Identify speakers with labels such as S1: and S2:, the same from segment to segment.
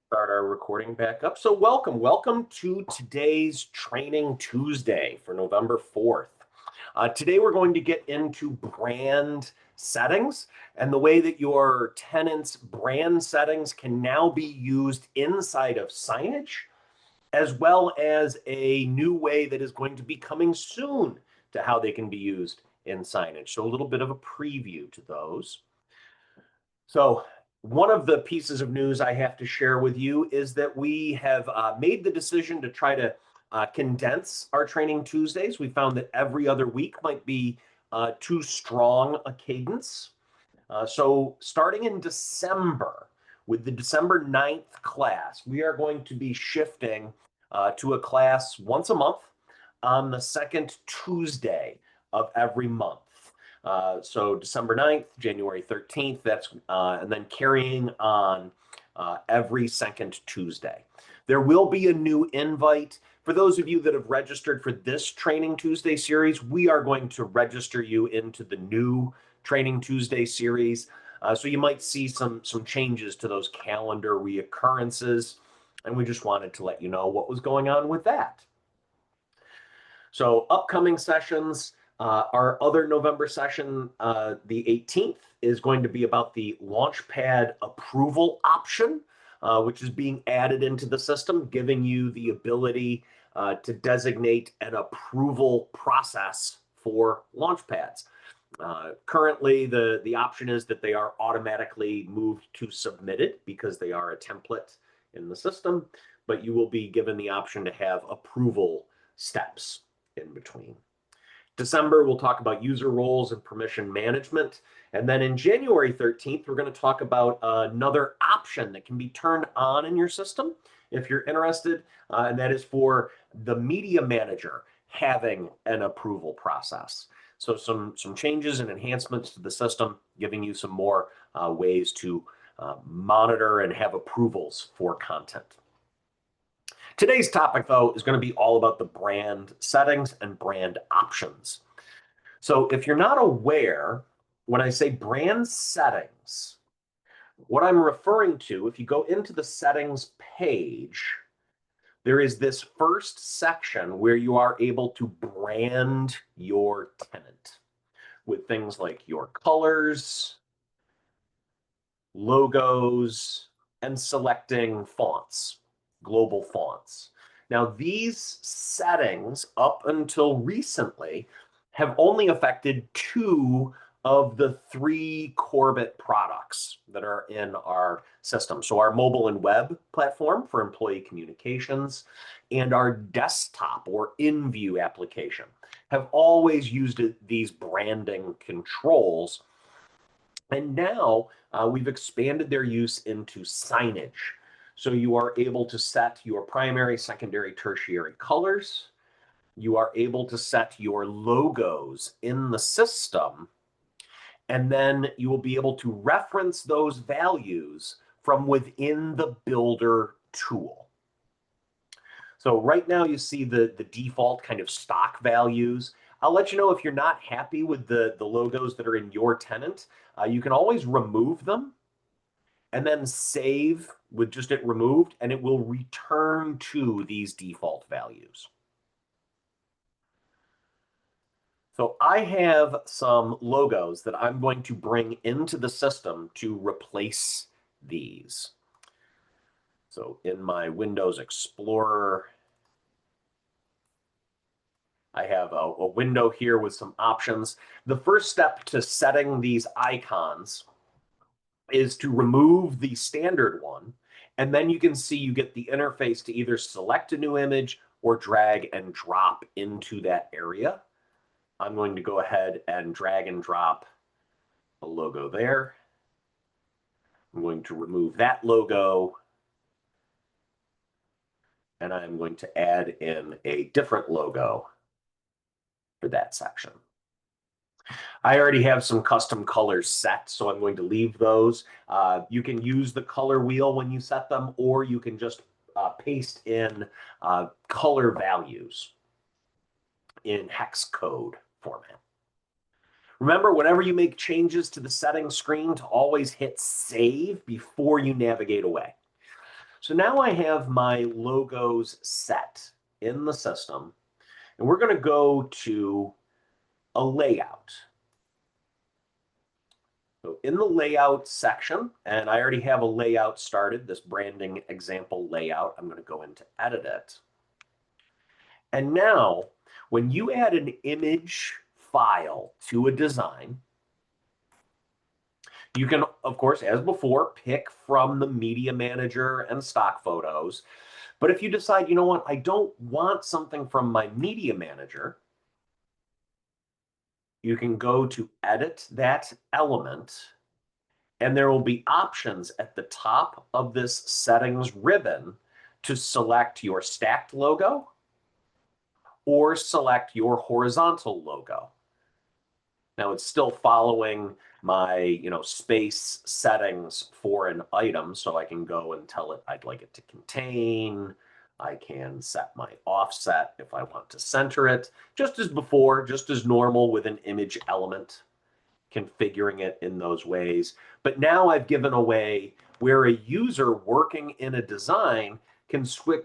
S1: Start our recording back up. So welcome to today's Training Tuesday for November 4th. Today we're going to get into brand settings and the way that your tenant's brand settings can now be used inside of Signage, as well as a new way that is going to be coming soon to how they can be used in Signage. So a little bit of a preview to those. So one of the pieces of news I have to share with you is that we have made the decision to try to condense our Training Tuesdays. We found that every other week might be too strong a cadence. So starting in December, with the December 9th class, we are going to be shifting to a class once a month on the second Tuesday of every month. So December 9th, January 13th, and then carrying on every second Tuesday. There will be a new invite. For those of you that have registered for this Training Tuesday series, we are going to register you into the new Training Tuesday series. So you might see some changes to those calendar reoccurrences, and we just wanted to let you know what was going on with that. So upcoming sessions, our other November session, the 18th, is going to be about the Launchpad approval option, which is being added into the system, giving you the ability to designate an approval process for Launchpads. Currently, the option is that they are automatically moved to submitted because they are a template in the system, but you will be given the option to have approval steps in between. December, we'll talk about user roles and permission management. And then in January 13th, we're going to talk about another option that can be turned on in your system if you're interested, and that is for the media manager having an approval process. So some changes and enhancements to the system, giving you some more ways to monitor and have approvals for content. Today's topic, though, is going to be all about the brand settings and brand options. So if you're not aware, when I say brand settings, what I'm referring to, if you go into the settings page, there is this first section where you are able to brand your tenant with things like your colors, logos, and selecting fonts, global fonts. Now, these settings, up until recently, have only affected two of the three Corbett products that are in our system. So our mobile and web platform for employee communications and our desktop or in-view application have always used these branding controls. And now we've expanded their use into signage. So you are able to set your primary, secondary, tertiary colors. You are able to set your logos in the system. And then you will be able to reference those values from within the builder tool. So right now you see the default kind of stock values. I'll let you know if you're not happy with the logos that are in your tenant. You can always remove them and then save with just it removed, and it will return to these default values. So I have some logos that I'm going to bring into the system to replace these. So in my Windows Explorer, I have a window here with some options. The first step to setting these icons is to remove the standard one, and then you can see you get the interface to either select a new image or drag and drop into that area. I'm going to go ahead and drag and drop a logo there. I'm going to remove that logo, and I'm going to add in a different logo for that section. I already have some custom colors set, so I'm going to leave those. You can use the color wheel when you set them, or you can just paste in color values in hex code format. Remember, whenever you make changes to the settings screen, to always hit save before you navigate away. So now I have my logos set in the system, and we're going to go to a layout. So in the layout section, and I already have a layout started, this branding example layout, I'm going to go into edit it. And now, when you add an image file to a design, you can, of course, as before, pick from the media manager and stock photos. But if you decide, you know what, I don't want something from my media manager, you can go to edit that element, and there will be options at the top of this settings ribbon to select your stacked logo or select your horizontal logo. Now it's still following my, space settings for an item, so I can go and tell it I'd like it to contain. I can set my offset if I want to center it, just as before, just as normal with an image element, configuring it in those ways. But now I've given away where a user working in a design can switch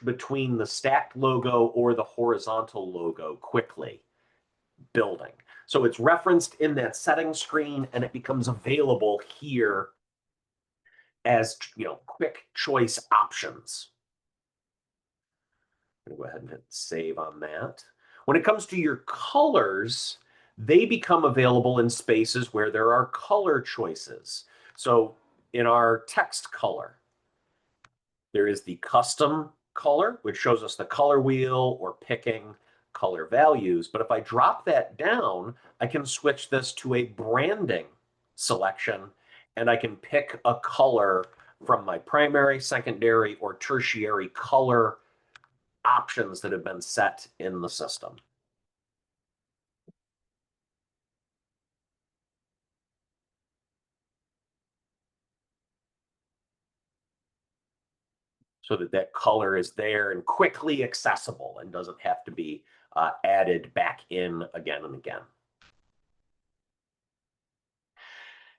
S1: between the stacked logo or the horizontal logo quickly building. So it's referenced in that settings screen, and it becomes available here as quick choice options. I'm going to go ahead and hit save on that. When it comes to your colors, they become available in spaces where there are color choices. So in our text color, there is the custom color, which shows us the color wheel or picking color values. But if I drop that down, I can switch this to a branding selection, and I can pick a color from my primary, secondary, or tertiary color options that have been set in the system. So that color is there and quickly accessible and doesn't have to be added back in again and again.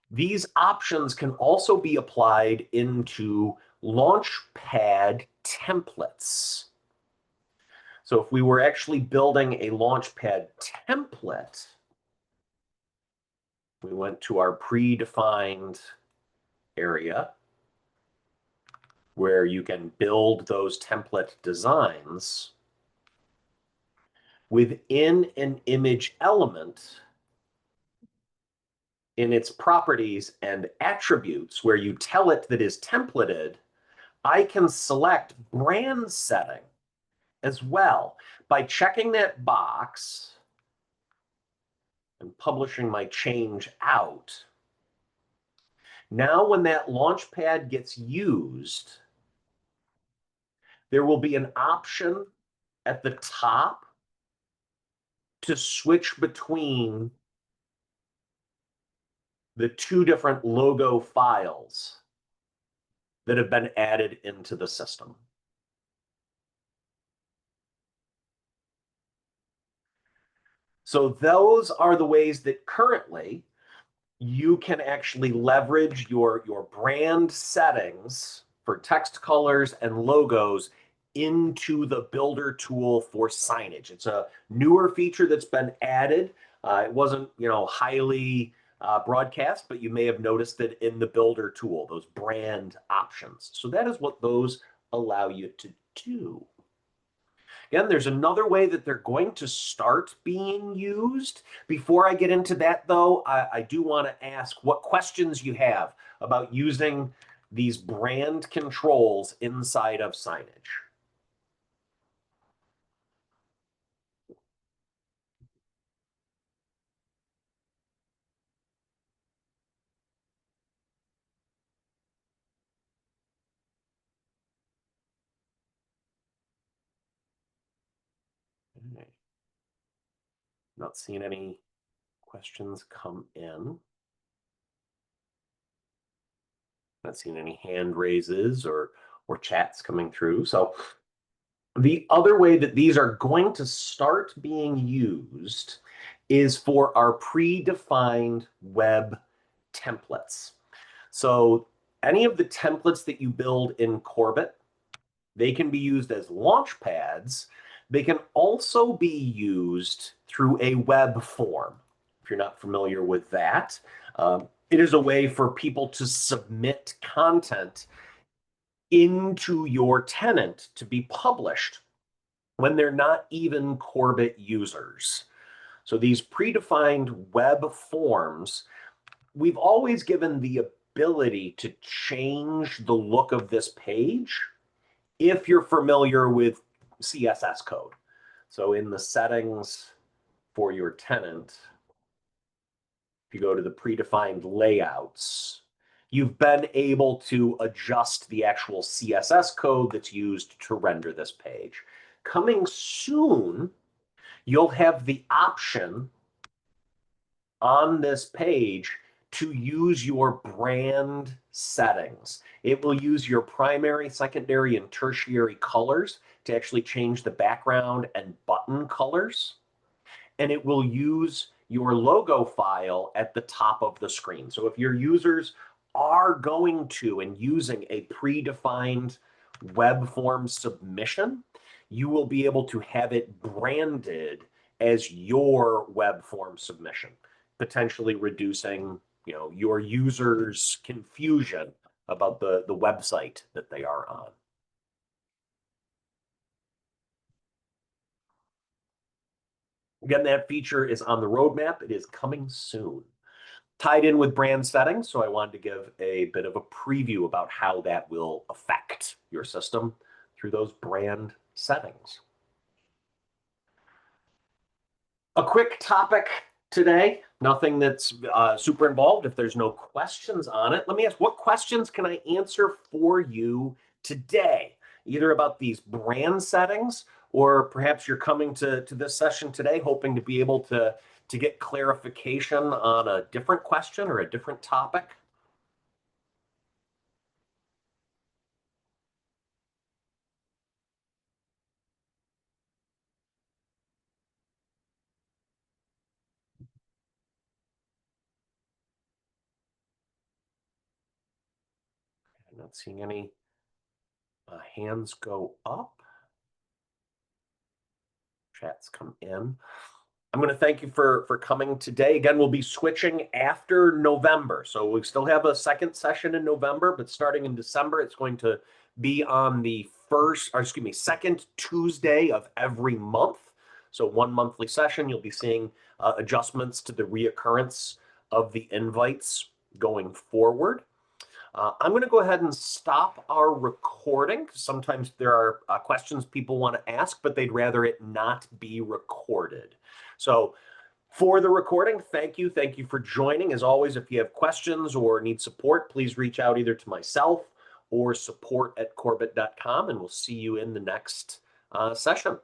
S1: These options can also be applied into Launchpad templates. So if we were actually building a Launchpad template, we went to our predefined area where you can build those template designs. Within an image element, in its properties and attributes where you tell it that is templated, I can select brand setting as well by checking that box and publishing my change out. Now, when that Launchpad gets used, there will be an option at the top to switch between the two different logo files that have been added into the system. So those are the ways that currently you can actually leverage your brand settings for text colors and logos into the builder tool for Signage. It's a newer feature that's been added. It wasn't, highly broadcast, but you may have noticed it in the builder tool, those brand options. So that is what those allow you to do. Again, there's another way that they're going to start being used. Before I get into that, though, I do want to ask what questions you have about using these brand controls inside of Signage. Okay. Not seeing any questions come in. Not seeing any hand raises or chats coming through. So the other way that these are going to start being used is for our predefined web templates. So any of the templates that you build in Corbett, they can be used as launch pads. They can also be used through a web form. If you're not familiar with that, it is a way for people to submit content into your tenant to be published when they're not even Corbett users. So these predefined web forms, we've always given the ability to change the look of this page if you're familiar with CSS code. So in the settings for your tenant, if you go to the predefined layouts, you've been able to adjust the actual CSS code that's used to render this page. Coming soon, you'll have the option on this page to use your brand settings. It will use your primary, secondary, and tertiary colors to actually change the background and button colors. And it will use your logo file at the top of the screen. So if your users are going to and using a predefined web form submission, you will be able to have it branded as your web form submission, potentially reducing, your users' confusion about the website that they are on. Again, that feature is on the roadmap. It is coming soon. Tied in with brand settings, so I wanted to give a bit of a preview about how that will affect your system through those brand settings. A quick topic today, nothing that's super involved. If there's no questions on it, let me ask, what questions can I answer for you today? Either about these brand settings, or perhaps you're coming to this session today hoping to be able to get clarification on a different question or a different topic. I'm not seeing any hands go up. Chats come in. I'm going to thank you for coming today. Again, we'll be switching after November. So we still have a second session in November, but starting in December, it's going to be on the second Tuesday of every month. So one monthly session, you'll be seeing adjustments to the reoccurrence of the invites going forward. I'm going to go ahead and stop our recording. Sometimes there are questions people want to ask, but they'd rather it not be recorded. So for the recording, thank you. Thank you for joining. As always, if you have questions or need support, please reach out either to myself or support@corbett.com, and we'll see you in the next session.